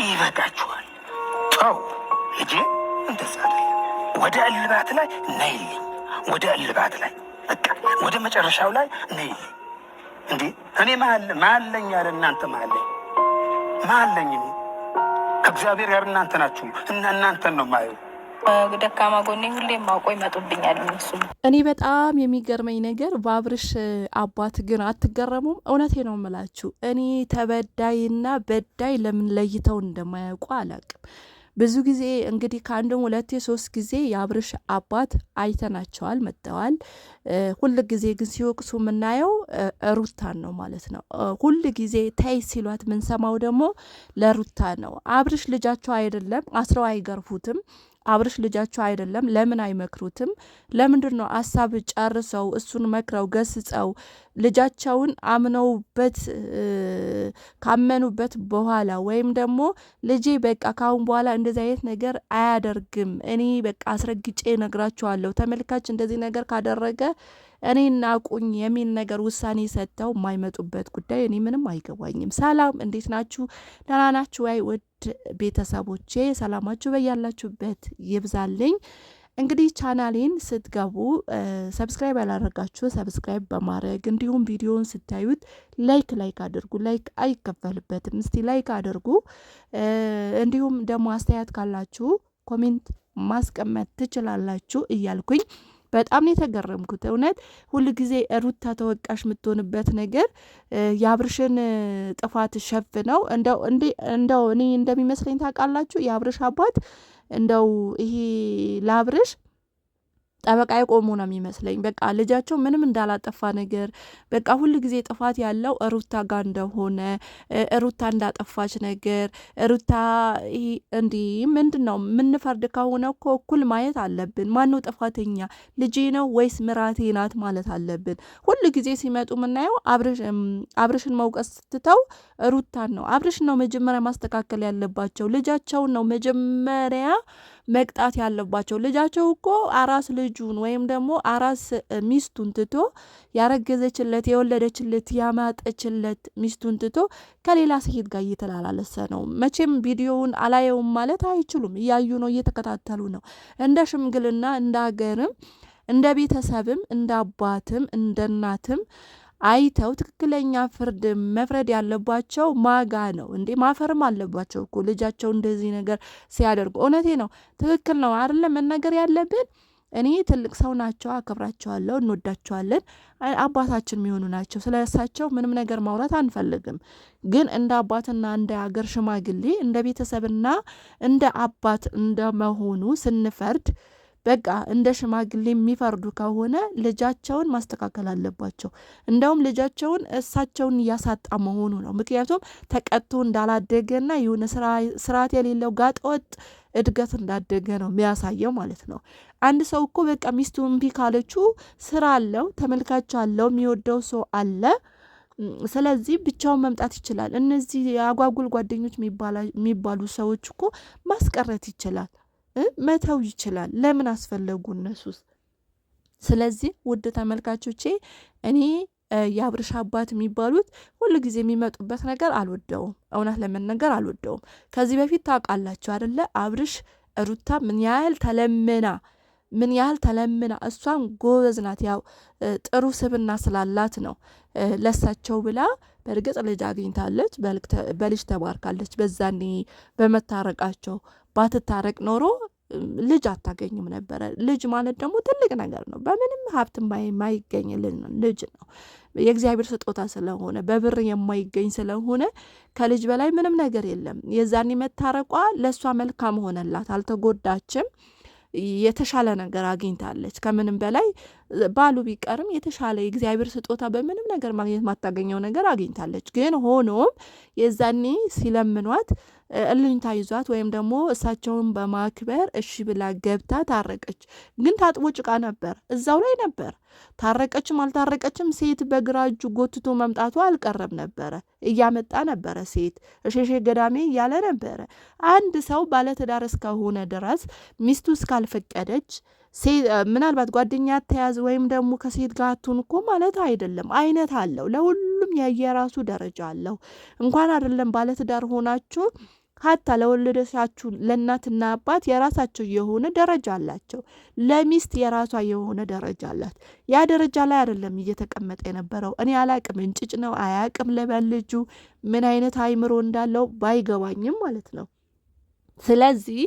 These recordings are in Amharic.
ይበቃችኋል። ተው እጄ እንደዛ አይደለም። ወደ እልባት ላይ ነይልኝ። ወደ እልባት ላይ በቃ ወደ መጨረሻው ላይ ነይልኝ። እንዴ እኔ ማለኝ ያለ እናንተ ማለኝ እኔ ከእግዚአብሔር ጋር እናንተ ናችሁ እና እናንተን ነው ማየው። ደካማ ጎኔ ሁሌም ማውቆ ይመጡብኛል እነሱ። እኔ በጣም የሚገርመኝ ነገር በአብርሽ አባት ግን አትገረሙም? እውነቴ ነው የምላችሁ። እኔ ተበዳይና በዳይ ለምን ለይተው እንደማያውቁ አላቅም። ብዙ ጊዜ እንግዲህ ከአንድም 2-3 ጊዜ የአብርሽ አባት አይተናቸዋል መጥተዋል። ሁል ጊዜ ግን ሲወቅሱ የምናየው ሩታን ነው ማለት ነው። ሁል ጊዜ ተይ ሲሏት ምንሰማው ደግሞ ለሩታ ነው። አብርሽ ልጃቸው አይደለም፣ አስረው አይገርፉትም። አብርሽ ልጃቸው አይደለም፣ ለምን አይመክሩትም? ለምንድን ነው ሀሳብ ጨርሰው እሱን መክረው ገስጸው ልጃቸውን አምነውበት ካመኑበት በኋላ ወይም ደግሞ ልጄ በቃ ካሁን በኋላ እንደዚህ አይነት ነገር አያደርግም፣ እኔ በቃ አስረግጬ ነግራቸዋለሁ፣ ተመልካች እንደዚህ ነገር ካደረገ እኔ እናቁኝ የሚል ነገር ውሳኔ ሰጥተው የማይመጡበት ጉዳይ እኔ ምንም አይገባኝም። ሰላም፣ እንዴት ናችሁ? ደህና ናችሁ ወይ? ውድ ቤተሰቦቼ ሰላማችሁ በያላችሁበት ይብዛልኝ። እንግዲህ ቻናሌን ስትገቡ ሰብስክራይብ ያላደረጋችሁ ሰብስክራይብ በማድረግ እንዲሁም ቪዲዮውን ስታዩት ላይክ አድርጉ። ላይክ አይከፈልበትም፣ እስቲ ላይክ አድርጉ። እንዲሁም ደግሞ አስተያየት ካላችሁ ኮሜንት ማስቀመጥ ትችላላችሁ እያልኩኝ በጣም ነው የተገረምኩት። እውነት ሁሉ ጊዜ ሩታ ተወቃሽ የምትሆንበት ነገር የአብርሽን ጥፋት ሸፍነው እንደው እኔ እንደሚመስለኝ ታውቃላችሁ፣ የአብርሽ አባት እንደው ይሄ ለአብርሽ ጠበቃ የቆሙ ነው የሚመስለኝ። በቃ ልጃቸው ምንም እንዳላጠፋ ነገር በቃ ሁሉ ጊዜ ጥፋት ያለው ሩታ ጋር እንደሆነ ሩታ እንዳጠፋች ነገር ሩታ እንዲህ ምንድን ነው የምንፈርድ ከሆነ እኮ እኩል ማየት አለብን። ማነው ጥፋተኛ? ልጄ ነው ወይስ ምራቴ ናት ማለት አለብን። ሁሉ ጊዜ ሲመጡ የምናየው አብርሽን መውቀስ ስትተው ሩታን ነው። አብርሽ ነው መጀመሪያ ማስተካከል ያለባቸው። ልጃቸውን ነው መጀመሪያ መቅጣት ያለባቸው። ልጃቸው እኮ አራስ ልጁን ወይም ደግሞ አራስ ሚስቱን ትቶ ያረገዘችለት የወለደችለት ያማጠችለት ሚስቱን ትቶ ከሌላ ሴት ጋር እየተላለሰ ነው። መቼም ቪዲዮውን አላየውም ማለት አይችሉም። እያዩ ነው፣ እየተከታተሉ ነው። እንደ ሽምግልና እንደ ሀገርም እንደ ቤተሰብም እንደ አባትም እንደ እናትም አይተው ትክክለኛ ፍርድ መፍረድ ያለባቸው ማጋ ነው እንዴ? ማፈርም አለባቸው እኮ ልጃቸው እንደዚህ ነገር ሲያደርጉ። እውነቴ ነው፣ ትክክል ነው አይደለም መናገር ያለብን። እኔ ትልቅ ሰው ናቸው፣ አከብራቸዋለሁ፣ እንወዳቸዋለን፣ አባታችን የሚሆኑ ናቸው። ስለ እሳቸው ምንም ነገር ማውራት አንፈልግም። ግን እንደ አባትና እንደ ሀገር ሽማግሌ እንደ ቤተሰብና እንደ አባት እንደመሆኑ ስንፈርድ በቃ እንደ ሽማግሌ የሚፈርዱ ከሆነ ልጃቸውን ማስተካከል አለባቸው። እንደውም ልጃቸውን እሳቸውን እያሳጣ መሆኑ ነው። ምክንያቱም ተቀጥቶ እንዳላደገና የሆነ ስርዓት የሌለው ጋጠወጥ እድገት እንዳደገ ነው የሚያሳየው ማለት ነው። አንድ ሰው እኮ በቃ ሚስቱ እምቢ ካለችው ስራ አለው፣ ተመልካች አለው፣ የሚወደው ሰው አለ። ስለዚህ ብቻውን መምጣት ይችላል። እነዚህ የአጓጉል ጓደኞች የሚባሉ ሰዎች እኮ ማስቀረት ይችላል፣ መተው ይችላል። ለምን አስፈለጉ እነሱስ? ስለዚህ ውድ ተመልካቾቼ እኔ የአብርሽ አባት የሚባሉት ሁሉ ጊዜ የሚመጡበት ነገር አልወደውም። እውነት ለመናገር አልወደውም። ከዚህ በፊት ታውቃላችሁ አይደለ? አብርሽ ሩታ ምን ያህል ተለምና እሷም ጎበዝ ናት። ያው ጥሩ ስብና ስላላት ነው ለሳቸው ብላ በእርግጥ ልጅ አግኝታለች፣ በልጅ ተባርካለች። በዛኔ በመታረቃቸው ባትታረቅ ኖሮ ልጅ አታገኝም ነበረ። ልጅ ማለት ደግሞ ትልቅ ነገር ነው። በምንም ሀብት የማይገኝ ልጅ ነው። የእግዚአብሔር ስጦታ ስለሆነ በብር የማይገኝ ስለሆነ ከልጅ በላይ ምንም ነገር የለም። የዛኔ መታረቋ ለእሷ መልካም ሆነላት፣ አልተጎዳችም። የተሻለ ነገር አግኝታለች። ከምንም በላይ ባሉ ቢቀርም የተሻለ የእግዚአብሔር ስጦታ በምንም ነገር ማግኘት ማታገኘው ነገር አግኝታለች። ግን ሆኖም የዛኔ ሲለምኗት እልኝታ ይዟት ወይም ደግሞ እሳቸውን በማክበር እሺ ብላ ገብታ ታረቀች። ግን ታጥቦ ጭቃ ነበር፣ እዛው ላይ ነበር። ታረቀችም አልታረቀችም ሴት በግራ እጁ ጎትቶ መምጣቱ አልቀረም ነበረ። እያመጣ ነበረ ሴት እሸሼ ገዳሜ እያለ ነበረ። አንድ ሰው ባለትዳር እስከሆነ ድረስ ሚስቱ እስካልፈቀደች ምናልባት ጓደኛ ተያዝ ወይም ደግሞ ከሴት ጋር አትሁን እኮ ማለት አይደለም። አይነት አለው። ለሁሉም የየራሱ ደረጃ አለው። እንኳን አይደለም ባለትዳር ሆናችሁ ሀታ ለወለደቻችሁ ለእናትና አባት የራሳቸው የሆነ ደረጃ አላቸው። ለሚስት የራሷ የሆነ ደረጃ አላት። ያ ደረጃ ላይ አይደለም እየተቀመጠ የነበረው። እኔ አላቅም፣ እንጭጭ ነው አያቅም። ለበልጁ ምን አይነት አይምሮ እንዳለው ባይገባኝም ማለት ነው። ስለዚህ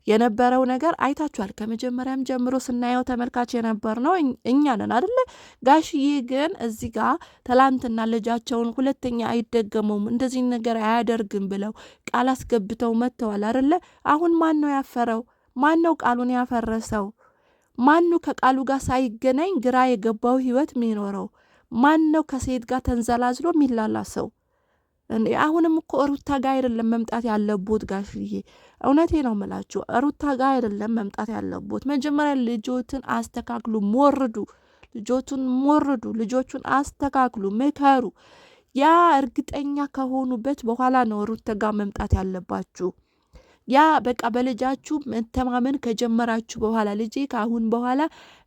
የነበረው ነገር አይታችኋል። ከመጀመሪያም ጀምሮ ስናየው ተመልካች የነበር ነው እኛ ነን አይደለ? ጋሽዬ ግን እዚህ ጋር ትላንትና ልጃቸውን ሁለተኛ አይደገመውም እንደዚህ ነገር አያደርግም ብለው ቃል አስገብተው መጥተዋል አይደለ? አሁን ማን ነው ያፈረው? ማን ነው ቃሉን ያፈረሰው? ማን ነው ከቃሉ ጋር ሳይገናኝ ግራ የገባው ህይወት የሚኖረው? ማን ነው ከሴት ጋር ተንዘላዝሎ የሚላላሰው? አሁንም እኮ ሩታ ጋር አይደለም መምጣት ያለቦት ጋሽዬ፣ እውነቴ ነው የምላችሁ፣ ሩታ ጋር አይደለም መምጣት ያለቦት። መጀመሪያ ልጆትን አስተካክሉ፣ ልጆቹን አስተካክሉ፣ ምከሩ። ያ እርግጠኛ ከሆኑበት በኋላ ነው ሩታ ጋር መምጣት ያለባችሁ። ያ በቃ በልጃችሁ መተማመን ከጀመራችሁ በኋላ ልጄ ካሁን በኋላ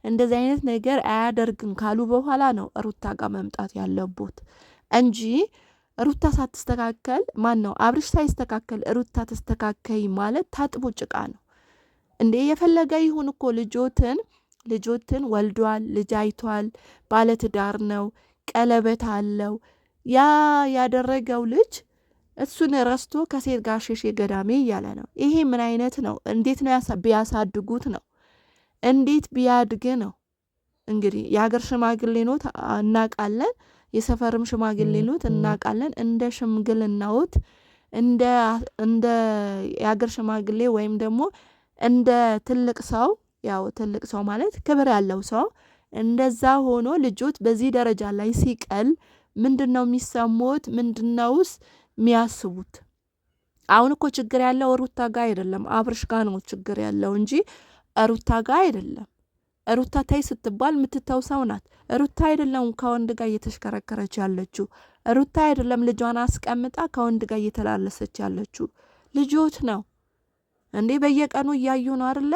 እንደዚህ አይነት ነገር አያደርግም ካሉ በኋላ ነው ሩታ ጋር መምጣት ያለቦት እንጂ ሩታ ሳትስተካከል አብርሽ ሳይስተካከል ሩታ ተስተካከይ ማለት ታጥቦ ጭቃ ነው እንዴ? የፈለገ ይሁን እኮ ልጆትን ወልዷል፣ ልጅ አይቷል፣ ባለትዳር ነው፣ ቀለበት አለው። ያ ያደረገው ልጅ እሱን ረስቶ ከሴት ጋር ሸሼ ገዳሜ እያለ ነው። ይሄ ምን አይነት ነው? እንዴት ነው ቢያሳድጉት ነው? እንዴት ቢያድግ ነው? እንግዲህ የሀገር ሽማግሌ ነው እናውቃለን። የሰፈርም ሽማግሌ ሉት እናውቃለን። እንደ ሽምግልናውት እንደ የሀገር ሽማግሌ ወይም ደግሞ እንደ ትልቅ ሰው፣ ያው ትልቅ ሰው ማለት ክብር ያለው ሰው እንደዛ ሆኖ ልጆት በዚህ ደረጃ ላይ ሲቀል ምንድነው የሚሰሙት? ምንድነውስ የሚያስቡት? አሁን እኮ ችግር ያለው ሩታ ጋር አይደለም፣ አብርሽ ጋር ነው ችግር ያለው እንጂ ሩታ ጋር አይደለም። ሩታ ታይ ስትባል የምትተው ሰው ናት። ሩታ አይደለም ከወንድ ጋር እየተሽከረከረች ያለችው። ሩታ አይደለም ልጇን አስቀምጣ ከወንድ ጋር እየተላለሰች ያለችው። ልጆት ነው እንዴ? በየቀኑ እያዩ ነው አይደለ?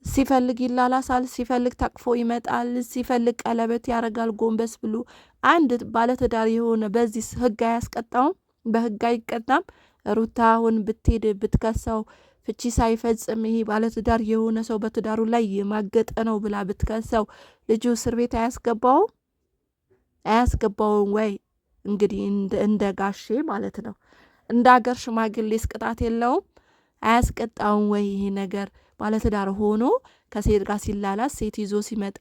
ሲፈልግ ይላላሳል፣ ሲፈልግ ታቅፎ ይመጣል፣ ሲፈልግ ቀለበት ያረጋል ጎንበስ ብሎ። አንድ ባለትዳር የሆነ በዚህ ህግ አያስቀጣውም? በህግ አይቀጣም? ሩታ አሁን ብትሄድ ብትከሰው ፍቺ ሳይፈጽም ይሄ ባለትዳር የሆነ ሰው በትዳሩ ላይ የማገጠ ነው ብላ ብትከሰው ልጁ እስር ቤት አያስገባውም ወይ? እንግዲህ እንደ ጋሼ ማለት ነው። እንደ ሀገር ሽማግሌስ ቅጣት የለውም? አያስቀጣውም ወይ? ይሄ ነገር ባለትዳር ሆኖ ከሴት ጋር ሲላላስ ሴት ይዞ ሲመጣ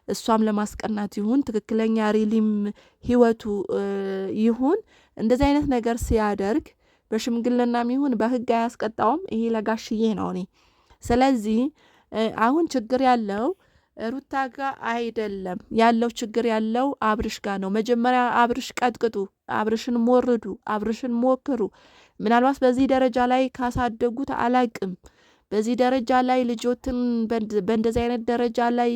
እሷም ለማስቀናት ይሁን ትክክለኛ ሪሊም ህይወቱ ይሁን እንደዚህ አይነት ነገር ሲያደርግ በሽምግልናም ይሁን በህግ አያስቀጣውም። ይሄ ለጋሽዬ ነው እኔ። ስለዚህ አሁን ችግር ያለው ሩታ ጋር አይደለም ያለው፣ ችግር ያለው አብርሽ ጋር ነው። መጀመሪያ አብርሽ ቀጥቅጡ፣ አብርሽን ሞርዱ፣ አብርሽን ሞክሩ። ምናልባት በዚህ ደረጃ ላይ ካሳደጉት አላቅም። በዚህ ደረጃ ላይ ልጆትን በእንደዚህ አይነት ደረጃ ላይ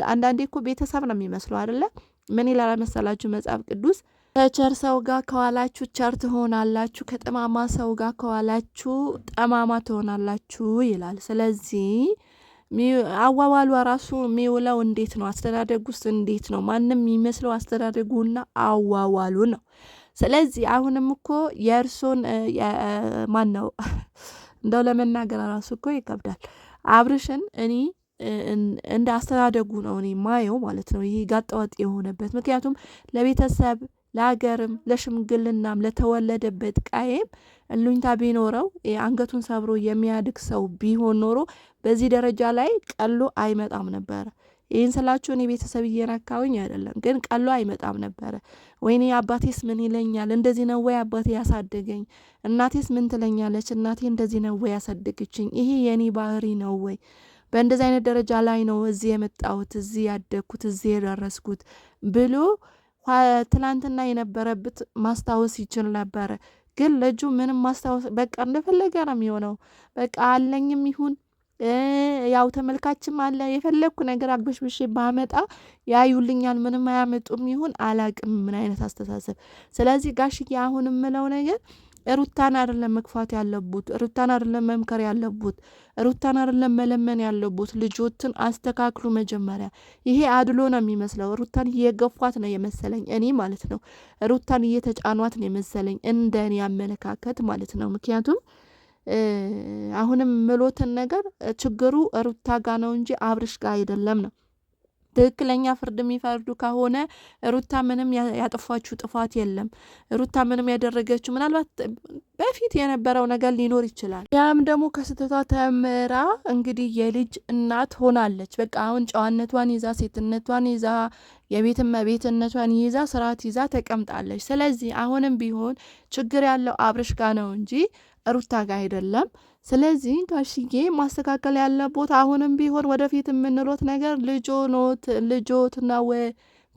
አንዳንዴ እኮ ቤተሰብ ነው የሚመስለው አይደለ? ምን ይላል መሰላችሁ መጽሐፍ ቅዱስ? ከቸር ሰው ጋር ከዋላችሁ ቸር ትሆናላችሁ፣ ከጠማማ ሰው ጋር ከዋላችሁ ጠማማ ትሆናላችሁ ይላል። ስለዚህ አዋዋሉ ራሱ የሚውለው እንዴት ነው? አስተዳደጉ ውስጥ እንዴት ነው? ማንም የሚመስለው አስተዳደጉና አዋዋሉ ነው። ስለዚህ አሁንም እኮ የእርሶን ማን ነው እንደው ለመናገር ራሱ እኮ ይከብዳል። አብርሽን እኔ እንደ አስተዳደጉ ነው እኔ ማየው ማለት ነው፣ ይሄ ጋጠወጥ የሆነበት። ምክንያቱም ለቤተሰብ ለሀገርም ለሽምግልናም ለተወለደበት ቃየም እሉኝታ ቢኖረው አንገቱን ሰብሮ የሚያድግ ሰው ቢሆን ኖሮ በዚህ ደረጃ ላይ ቀሎ አይመጣም ነበረ። ይህን ስላችሁ እኔ ቤተሰብ እየነካውኝ አይደለም፣ ግን ቀሎ አይመጣም ነበረ። ወይኔ አባቴስ ምን ይለኛል? እንደዚህ ነው ወይ አባቴ ያሳደገኝ? እናቴስ ምን ትለኛለች? እናቴ እንደዚህ ነው ወይ ያሳደገችኝ? ይሄ የኔ ባህሪ ነው ወይ? በእንደዚህ አይነት ደረጃ ላይ ነው እዚህ የመጣሁት፣ እዚህ ያደግኩት፣ እዚህ የደረስኩት ብሎ ትላንትና የነበረበት ማስታወስ ይችል ነበረ። ግን ልጁ ምንም ማስታወስ በቃ እንደፈለገ ነው የሚሆነው። በቃ አለኝም ይሁን ያው ተመልካችም አለ የፈለግኩ ነገር አግበሽብሽ ባመጣ ያዩልኛል፣ ምንም አያመጡም ይሁን አላቅም ምን አይነት አስተሳሰብ። ስለዚህ ጋሽዬ አሁን የምለው ነገር ሩታን አይደለም መግፋት ያለቡት፣ ሩታን አይደለም መምከር ያለቡት፣ ሩታን አይደለም መለመን ያለቡት። ልጆትን አስተካክሉ መጀመሪያ። ይሄ አድሎ ነው የሚመስለው። ሩታን እየገፏት ነው የመሰለኝ እኔ ማለት ነው። ሩታን እየተጫኗት ነው የመሰለኝ እንደኔ አመለካከት ማለት ነው። ምክንያቱም አሁንም ምሎትን ነገር ችግሩ ሩታ ጋ ነው እንጂ አብርሽ ጋ አይደለም ነው። ትክክለኛ ፍርድ የሚፈርዱ ከሆነ ሩታ ምንም ያጠፋችው ጥፋት የለም። ሩታ ምንም ያደረገችው ምናልባት በፊት የነበረው ነገር ሊኖር ይችላል። ያም ደግሞ ከስህተቷ ተምራ እንግዲህ የልጅ እናት ሆናለች። በቃ አሁን ጨዋነቷን ይዛ ሴትነቷን ይዛ የቤት እመቤትነቷን ይዛ ስርዓት ይዛ ተቀምጣለች። ስለዚህ አሁንም ቢሆን ችግር ያለው አብርሽ ጋ ነው እንጂ ሩታ ጋ አይደለም። ስለዚህ ጋሽዬ ማስተካከል ያለቦት አሁንም ቢሆን ወደፊት የምንሎት ነገር ልጆት ነው።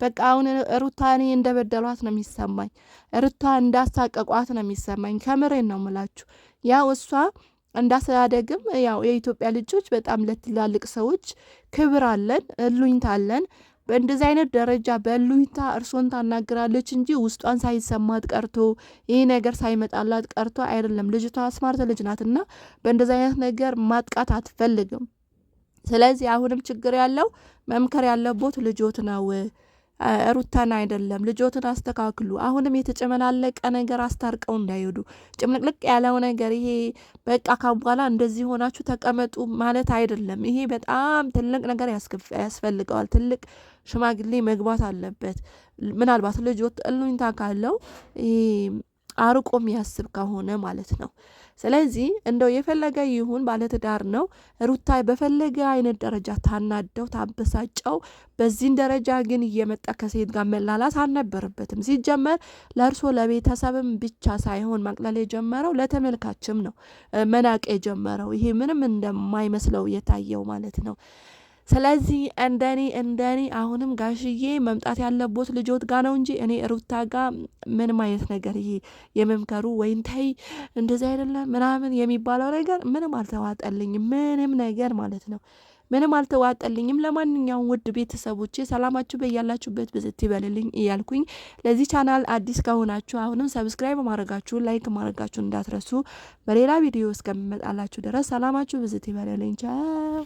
በቃ አሁን ሩታ እኔ እንደበደሏት ነው የሚሰማኝ። ሩታ እንዳሳቀቋት ነው የሚሰማኝ። ከምሬን ነው ምላችሁ። ያው እሷ እንዳስተዳደግም ያው የኢትዮጵያ ልጆች በጣም ለትላልቅ ሰዎች ክብር አለን፣ እሉኝታ አለን። በእንደዚህ አይነት ደረጃ በሉኝታ እርሶን ታናግራለች እንጂ ውስጧን ሳይሰማት ቀርቶ ይህ ነገር ሳይመጣላት ቀርቶ አይደለም። ልጅቷ ስማርት ልጅ ናትና በእንደዚህ አይነት ነገር ማጥቃት አትፈልግም። ስለዚህ አሁንም ችግር ያለው መምከር ያለቦት ልጆት ነው፣ ሩታን አይደለም። ልጆትን አስተካክሉ። አሁንም የተጨመላለቀ ነገር አስታርቀው እንዳይሄዱ። ጭምልቅልቅ ያለው ነገር ይሄ በቃ ካሁን በኋላ እንደዚህ ሆናችሁ ተቀመጡ ማለት አይደለም። ይሄ በጣም ትልቅ ነገር ያስፈልገዋል። ትልቅ ሽማግሌ መግባት አለበት። ምናልባት ልጆት እሉኝታ ካለው አርቆ የሚያስብ ከሆነ ማለት ነው። ስለዚህ እንደው የፈለገ ይሁን ባለትዳር ነው። ሩታ በፈለገ አይነት ደረጃ ታናደው ታበሳጨው። በዚህን ደረጃ ግን እየመጣ ከሴት ጋር መላላት አልነበረበትም። ሲጀመር ለእርሶ ለቤተሰብም ብቻ ሳይሆን ማቅለል የጀመረው ለተመልካችም ነው መናቅ የጀመረው። ይሄ ምንም እንደማይመስለው የታየው ማለት ነው። ስለዚህ እንደኔ አሁንም ጋሽዬ መምጣት ያለቦት ልጆት ጋ ነው እንጂ እኔ ሩታ ጋ ምንም አይነት ነገር ይሄ የመምከሩ ወይም ተይ እንደዚህ አይደለም ምናምን የሚባለው ነገር ምንም አልተዋጠልኝም። ምንም ነገር ማለት ነው ምንም አልተዋጠልኝም። ለማንኛውም ውድ ቤተሰቦቼ ሰላማችሁ በያላችሁበት ብዝት ይበልልኝ እያልኩኝ ለዚህ ቻናል አዲስ ከሆናችሁ አሁንም ሰብስክራይብ ማድረጋችሁ ላይክ ማድረጋችሁ እንዳትረሱ። በሌላ ቪዲዮ እስከምመጣላችሁ ድረስ ሰላማችሁ ብዝት ይበልልኝ። ቻው።